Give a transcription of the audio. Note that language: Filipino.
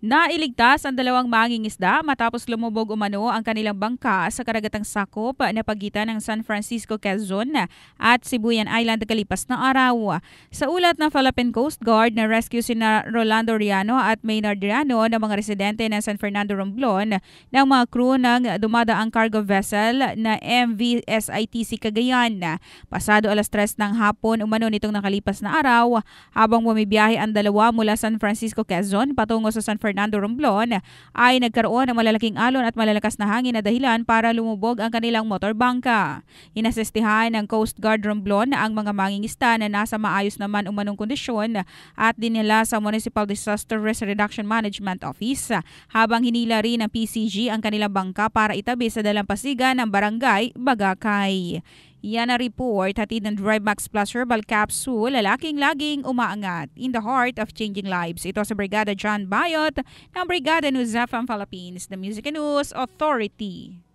Nailigtas ang dalawang mangingisda matapos lumubog umano ang kanilang bangka sa karagatang sakop na pagitan ng San Francisco, Quezon at Sibuyan Island kalipas na araw. Sa ulat ng Philippine Coast Guard, na-rescue sina Rolando Riano at Maynard Riano ng mga residente ng San Fernando, Romblon ng mga crew ng dumadaang cargo vessel na MV SITC Cagayan. Pasado 3:00 ng hapon umano nitong nakalipas na araw habang bumibiyahe ang dalawa mula San Francisco, Quezon patungo sa San Fernando, Romblon ay nagkaroon ng malalaking alon at malalakas na hangin na dahilan para lumubog ang kanilang motorbangka. Inasistihan ng Coast Guard Romblon ang mga mangingisda na nasa maayos naman umanong kondisyon at dinala sa Municipal Disaster Risk Reduction Management Office habang hinila rin ng PCG ang kanilang bangka para itabi sa dalampasigan ng Barangay Bagakay. Yan na report, hatid ng DriveMax Plus Herbal Capsule, lalaking laging umaangat in the heart of changing lives. Ito sa Brigada John Bayot ng Brigada News FM Philippines, the Music and News Authority.